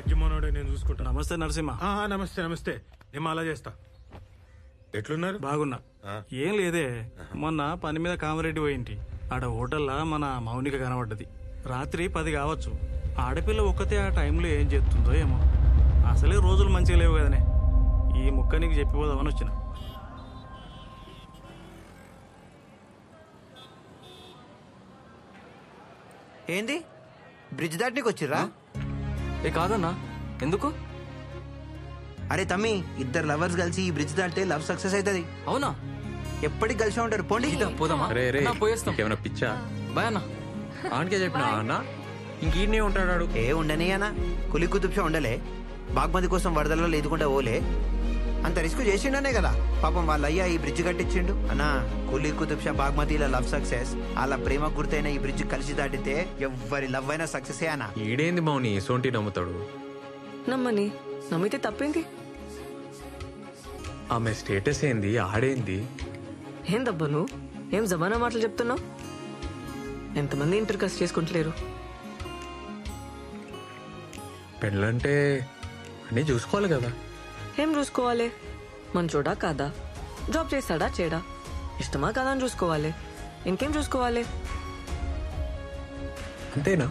Judge మనోడే, నేను చూసుకుంటా. నమస్తే నరసింహ. నమస్తే నమస్తే. నేను అలా చేస్తా. ఎట్లున్నారు? బాగున్నా. ఏం లేదే, మొన్న పని మీద కామరెడ్డి పోయింటి. ఆడ హోటల్లా మన మౌనిక కనబడ్డది. రాత్రి 10 కావచ్చు. ఆడపిల్ల ఒక్కతే ఆ టైంలో ఏం చేస్తుందో ఏమో. అసలే రోజులు మంచిగా లేవు కదనే. ఈ ముక్క నీకు చెప్పిపోదామని వచ్చిన. ఏంది బ్రిడ్జ్ దాటికి వచ్చిర్రా? ఏ కాదన్నా, ఎందుకు? అరే తమ్మి, ఇద్దరు లవర్స్ కలిసి ఈ బ్రిడ్జ్ దాటితే లవ్ సక్సెస్ అవుతుంది. అవునా? ఎప్పటికి కలిసి ఉంటారు. పోండి. పోదామా? పోయేస్తాం. ఏమైనా పిచ్చా? బాయ్ అన్న. ఆనకే చెప్పినా అన్న, ఇంకీడనే ఉంటాడు. ఏ ఉండని అన్న, కులి కుతుబ్షా ఉండలే. బాగ్మతి కోసం వరదల్లో లేదుకుండా ఓలే. అంత రిస్క్ చేసిండనే కదా పాపం వాళ్ళ అయ్యా ఈ బ్రిడ్జ్ కట్టించిండు. అన్నా, కులి కుతుబ్షా బాగ్మతిల లవ్ సక్సెస్, వాళ్ళ ప్రేమ గుర్తైన ఈ బ్రిడ్జ్ కలిసి దాటితే ఎవ్వరి లవ్ అయినా సక్సెస్ అన్నా. ఈడేంది మౌని సోంటి నమ్ముతాడు? నమ్మని, నమ్మితే తప్పేంది? ఆమె స్టేటస్ ఏంది, ఆడేంది? ఏం దబ్బా నువ్వు? ఏం జమానా మాటలు చెప్తున్నావు? ఎంతమంది ఇంటర్ కాస్ట్ చేసుకుంటలేరు? పెళ్ళంటే అన్నీ చూసుకోవాలి కదా. ఏం చూసుకోవాలి? మంచోడా కాదా, జాబ్ చేస్తాడా చేయడా, ఇష్టమా కాదా అని చూసుకోవాలి. ఇంకేం చూసుకోవాలి? అంతేనా?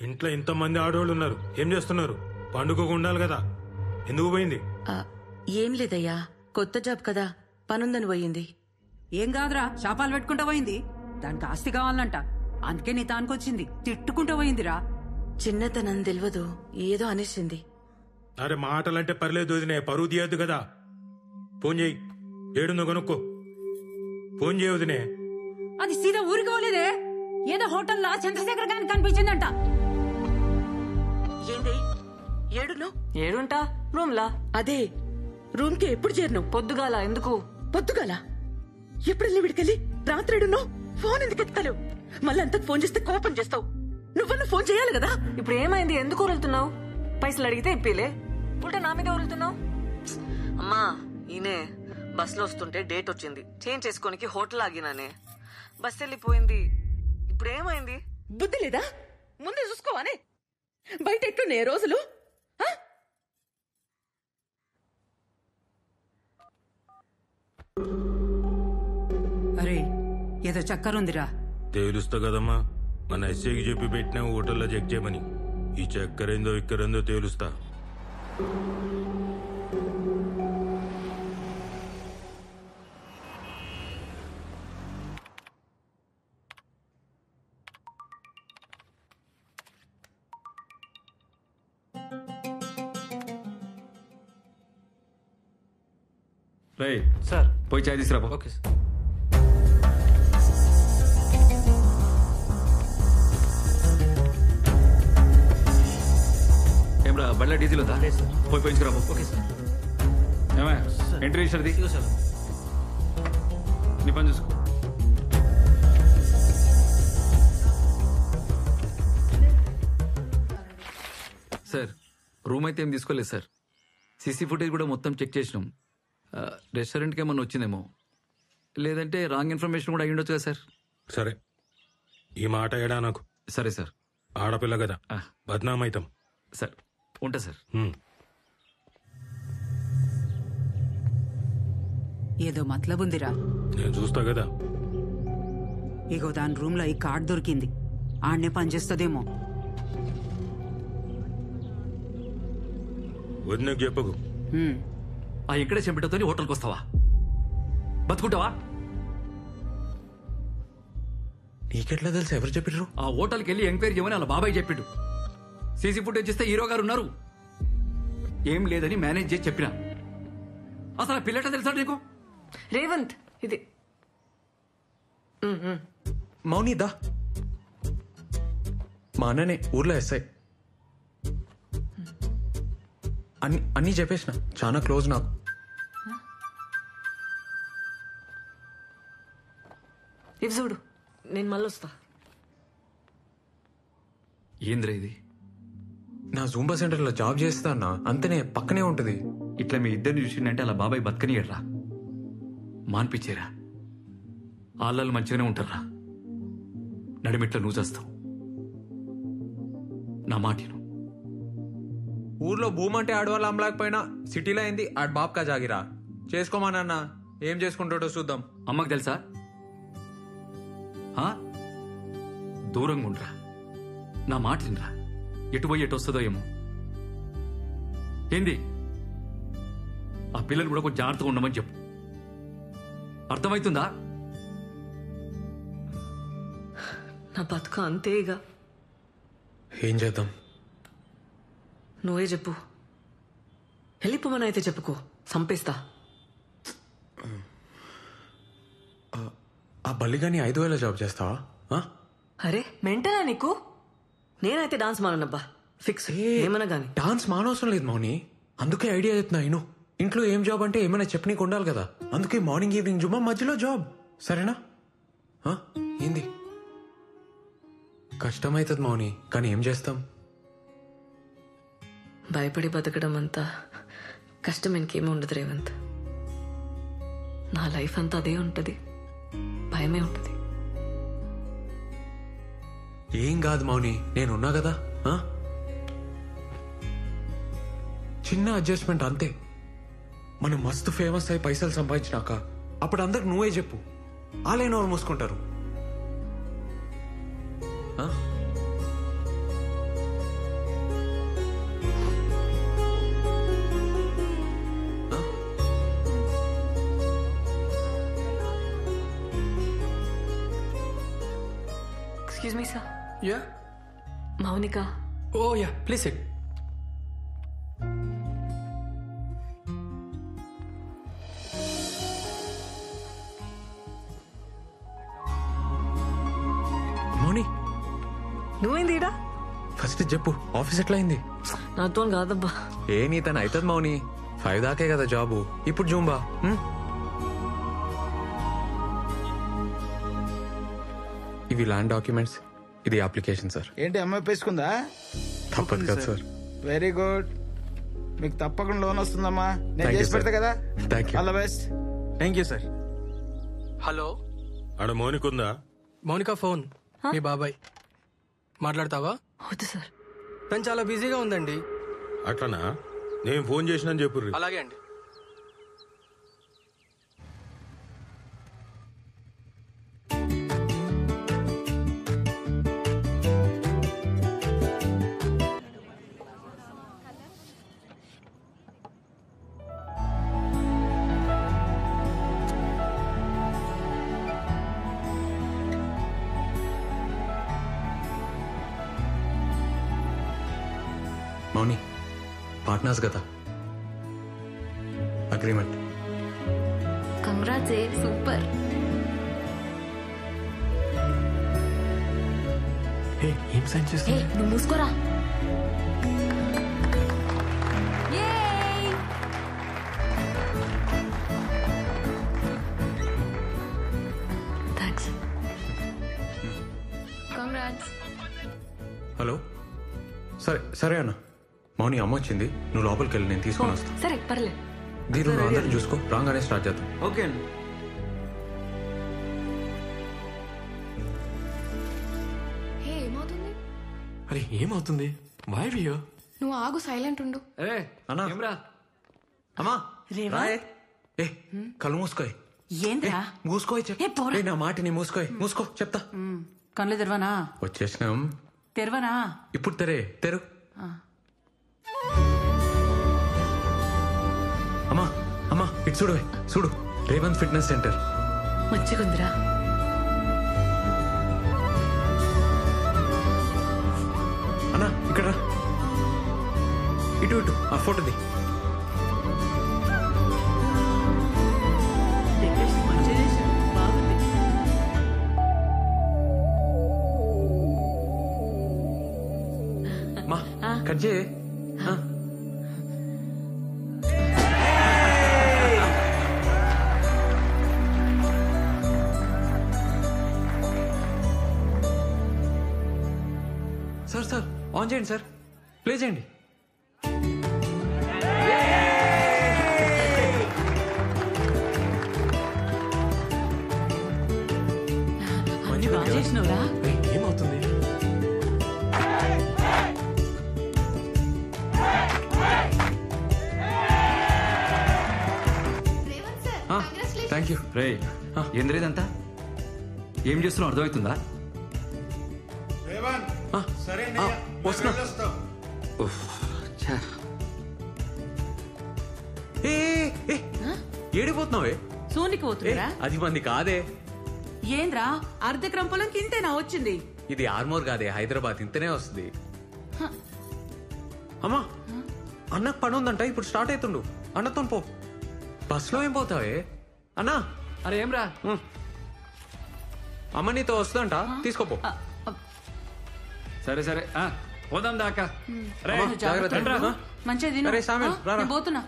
ఇంట్లో ఇంతమంది ఆడవాళ్ళు ఉన్నారు, ఏం చేస్తున్నారు? పండుగకు ఉండాలి కదా, ఎందుకు పోయింది? ఏం లేదయ్యా, కొత్త జాబ్ కదా, పనుందని పోయింది. ఏం కాదురా, శాపాలు పెట్టుకుంటా పోయింది. దానికి ఆస్తి కావాలంట, అందుకే నీ తానుకొచ్చింది. తిట్టుకుంటూ పోయిందిరా. చిన్నతనం తెలియదు, ఏదో అనేసింది. అరే మాటలంటే పర్లేదు వదినే, పరువు తీయద్దు కదా. ఫోన్ చేయి, ఏడుందో కనుక్కో. ఫోన్ చేయ వదినే. అది సీదా ఊరికి పోలేదే, ఏదో హోటల్లో చంద్రశేఖర్ గారికి కనిపించిందంట. ఏంది ఏడును? ఏడుంటా రూమ్లా. అదే రూమ్ కి ఎప్పుడు చేరినావు? పొద్దుగాల. ఎందుకు పొద్దుగాల? ఎప్పుడెళ్ళి విడికెళ్ళి రాత్రేడును? ఫోన్ ఎందుకు ఎత్తావు? మళ్ళీ అంతకు ఫోన్ చేస్తే కోపం చేస్తావు. నువ్వన్నా ఫోన్ చేయాలి కదా. ఇప్పుడు ఏమైంది? ఎందుకు వదులుతున్నావు? పైసలు అడిగితే ఇప్పిలే, ఉల్టా నా మీద వదులుతున్నావు. అమ్మా, ఈయనే బస్సులో వస్తుంటే డేట్ వచ్చింది, చేంజ్ చేసుకోనికి హోటల్ ఆగినానే. బస్ వెళ్ళిపోయింది. ఇప్పుడు ఏమైంది? బుద్ధి లేదా? ముందే చూసుకోవానే. బయట ఎట్లున్నాయి రోజులు? అరే ఏదో చక్కరుందిరా. తేలుస్తా కదమ్మా, మన ఎస్ఐకి చెప్పి పెట్టినా హోటల్లో చెక్ చేయమని. ఈ చక్కరేందో ఇక్కరేందో తేలుస్తా. రే సార్, పోయి చాయ్ తీసుకురా. Okay sir. ఏమరా బండ్ల డీజిల్ ఉందా? పోయి పోయించుకురా. Okay sir. ఏమా ఎంట్రీ ఇచ్చారది? సార్, నీ పని చూసుకో. సార్, రూమ్ అయితే ఏం తీసుకోలేదు సార్. సీసీ ఫుటేజ్ కూడా మొత్తం చెక్ చేసినాం. రెస్టారెంట్కి ఏమన్నా వచ్చిందేమో, లేదంటే రాంగ్ ఇన్ఫర్మేషన్ కూడా అయ్యి ఉండొచ్చు కదా సార్. సరే, ఈ మాట ఏడా నాకు. సరే సార్. ఆడపిల్ల కదా, బద్నామైతాం. సార్ ఉంటా సార్. ఏదో మతలబుందిరా. నేను చూస్తా కదా. ఇగో దాని రూమ్ లో ఈ కార్డ్ దొరికింది, ఆడనే పనిచేస్తుందేమో. వదినకు చెప్పకు. ఆ ఇక్కడే చెంపటతో హోటల్కి వస్తావా? బతుకుంటావా? నీకెట్లా తెలుసు? ఎవరు చెప్పిర్రు? ఆ హోటల్కి వెళ్ళి ఎంక్వైరీ చేయమని వాళ్ళ బాబాయ్ చెప్పిండు. సీసీ ఫుటేజ్ ఇస్తే హీరో గారు ఉన్నారు. ఏం లేదని మేనేజ్ చేసి చెప్పినా. అసలు ఆ పిల్లట తెలుసా నీకు? రేవంత్, ఇది మౌని దా. మా అన్ననే ఊర్లో ఎస్ఐ. అన్నీ చెప్పేసిన, చాలా క్లోజ్ నాకు. ఇవి చూడు. నేను మళ్ళీ వస్తా. ఏంద్రా ఇది? నా జూంబా సెంటర్లో జాబ్ చేస్తా అన్న, అంతనే పక్కనే ఉంటది. ఇట్లా మీ ఇద్దరిని చూసిండంటే అలా బాబాయ్ బతకనియడ్రా, మాన్పించేరా. ఆళ్ళు మంచిగానే ఉంటారా. నడిమిట్లా నువ్వు చేస్తావు. నా మాటను. ఊర్లో భూమి అంటే ఆడవాళ్ళు అమ్మలేకపోయినా సిటీలో అయింది ఆడ బాబ్కా జాగిరా. చేసుకోమానన్న, ఏం చేసుకుంటాడో చూద్దాం. అమ్మకు తెలుసా? దూరంగా ఉండరా, నా మాట వినరా. ఎటు పోయి ఎటు వస్తుందో ఏమో. ఏంది? ఆ పిల్లలు కూడా కొంచెం జాగ్రత్తగా ఉండమని చెప్పు. అర్థమవుతుందా? నా బతుక అంతేగా. ఏం చేద్దాం? నువ్వే చెప్పు. వెళ్ళిపోమని అయితే చెప్పుకో, సంపేస్తా. ఆ బల్లిగాని 5,000 జాబ్ చేస్తావా? అరే మెంటనా నీకు? నేనైతే డాన్స్ మానబ్బా, ఫిక్స్. ఏమన్నా గానీ డాన్స్ మానవసరం లేదు మౌని, అందుకే ఐడియా చెప్తున్నా. నేను ఇంట్లో ఏం జాబ్ అంటే ఏమైనా చెప్పనీకి ఉండాలి కదా, అందుకే మార్నింగ్ ఈవినింగ్ జుమ్మా, మధ్యలో జాబ్. సరేనా? ఏంది? కష్టమవుతుంది మౌని, కానీ ఏం చేస్తాం? భయపడి బతకడం అంతా కష్టం ఇంకేమీ ఉండదు రేవంత్. నా లైఫ్ అంతా అదే ఉంటది, భయమే ఉంటది. ఏం కాదు మౌని, నేనున్నా కదా. చిన్న అడ్జస్ట్మెంట్ అంతే. మనం మస్తు ఫేమస్ అయి పైసలు సంపాదించినాక అప్పుడు అందరికి నువ్వే చెప్పు, ఆలైన వాళ్ళు మూసుకుంటారు. Excuse me, sir. Yeah? Maunika. Oh, yeah. Please sit. Mouni, నువ్వేందిడా? ఫస్ట్ చెప్పు, ఆఫీస్ ఎట్లా అయింది? నాతో కాదబ్బా. నీ తను అవుతుంది మౌని, 5 దాకే కదా జాబు. ఇప్పుడు జూంబా. ఇవి ల్యాండ్ డాక్యుమెంట్స్, ఇది అప్లికేషన్ సార్. ఏంటి అమ్మాయి పేసుకుందా? తప్పదు కదా సార్. వెరీ గుడ్, మీకు తప్పకుండా లోన్ వస్తుందమ్మా. నేను చేసి పెడతా కదా. Thank you. All the best. Thank you sir. Hello, ఆడ మౌనికుందా? మౌనిక ఫోన్ మీ బాబాయ్. మాట్లాడతావా? వద్దు సార్, తను చాలా బిజీగా ఉందండి. అట్లనా? నేను ఫోన్ చేసినా చెప్పు. అలాగే అండి. మౌని, పార్ట్నర్స్ కదా, అగ్రిమెంట్. Congrats, super. ఏం సైన్ చేస్తా? నువ్వు మూసుకోరా. థ్యాంక్స్. కంగ్రాట్స్. హలో, సరే సరే అన్న. మౌని అమ్మ వచ్చింది, నువ్వు లోపలికి వెళ్ళి నేను తీసుకొని వస్తా. సరే పర్లే. దీని నువ్వు అందరిని చూసుకో, రాగానే స్టార్ట్ చేద్దాం. ఓకే అండి. ఏమవుతుంది? అరే ఏమవుతుంది? వై వియో? నువ్వు ఆగు, సైలెంట్ ఉండు. అన్నా, అమ్మా రాయే. కళ్ళు మూసుకోయ్. ఏంద్రా? మూసుకోయ్ చెప్పు. నా మాటిని మూసుకోయ్. మూసుకో చెప్తా. కళ్ళు తెరవనా? వచ్చేసినాం. తెరవనా? ఇప్పుడు తెరు. అమ్మా ఇటు చూడు, రేవంత్ ఫిట్నెస్ సెంటర్. మంచిగుందిరా. అన్నా ఇక్కడ ఇటు ఆ ఫోటోది. కట్ చేయి. సార్ సార్ ఆన్ చేయండి సార్, ప్లే చేయండి. అన్ని బాగా చేసినవురా. ఏమవుతుంది? Thank you. రే ఏంద్రేదంతా ఏం చేస్తున్నావు అర్థమవుతుందా? వస్తున్నా. ఏడిపోతున్నావే? సోనికి పోతుందిరా. అది మంది కాదే. ఏంద్రా అర్ధ పొలంకి ఇంతేనా వచ్చింది? ఇది ఆర్మోర్ కాదే, హైదరాబాద్. ఇంతనే వస్తుంది. అమ్మా అన్నకు పని ఉందంట, ఇప్పుడు స్టార్ట్ అవుతుండు. అన్నతో పో. బస్లో ఏం పోతావే? అన్నా. అరే ఏం రా. అమ్మ నీతో వస్తుందంట, తీసుకోపో. సరే సరే పోదాం దాకా. మంచిగా తిను. అరే సామెల్ రా. నేను పోతున్నా.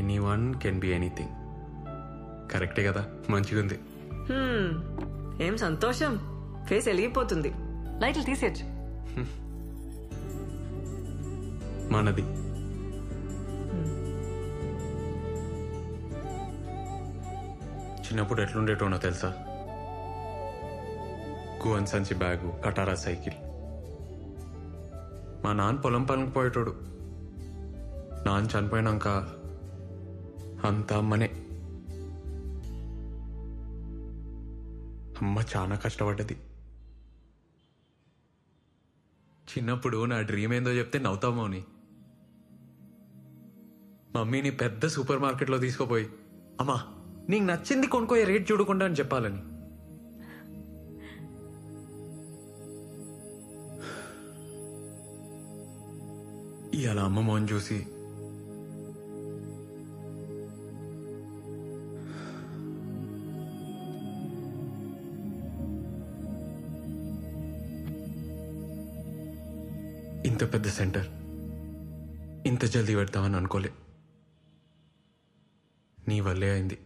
Anyone can be anything. కరెక్టే కదా, మంచిగా ఉంది. ఏం సంతోషం, ఫేస్ వెలిగిపోతుంది. లైట్లు తీసేచ్చు. మనది. చిన్నప్పుడు ఎట్లుండేటోనో తెలుసా? గువన్ సంచి బ్యాగు, కటారా సైకిల్. మా నాన్న పొలం పనికి పోయేటోడు. నాన్న చనిపోయినాక అంత అమ్మనే. అమ్మ చాలా కష్టపడ్డది. చిన్నప్పుడు నా డ్రీమ్ ఏందో చెప్తే నవ్వుతామో అని మమ్మీని పెద్ద సూపర్ మార్కెట్లో తీసుకుపోయి, అమ్మా నీకు నచ్చింది కొనుక్కోయే, రేట్ చూడకుండా అని చెప్పాలని. ఇవాళ అమ్మ మోహన్ చూసి ఇంత పెద్ద సెంటర్ ఇంత జల్దీ పెడతామని అనుకోలే. నీ వల్లే అయింది.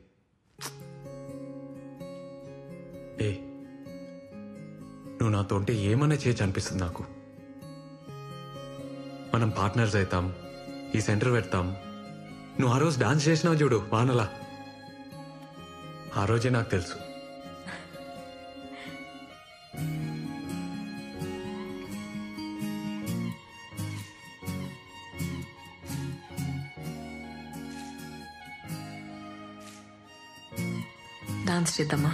నువ్వు నాతో ఉంటే ఏమన్నా చేయొచ్చు అనిపిస్తుంది నాకు. మనం పార్ట్నర్స్ అవుతాం, ఈ సెంటర్ పెడతాం. నువ్వు ఆ రోజు డాన్స్ చేసినావు చూడు వానలా, ఆ రోజే నాకు తెలుసు. డాన్స్ చేద్దామా?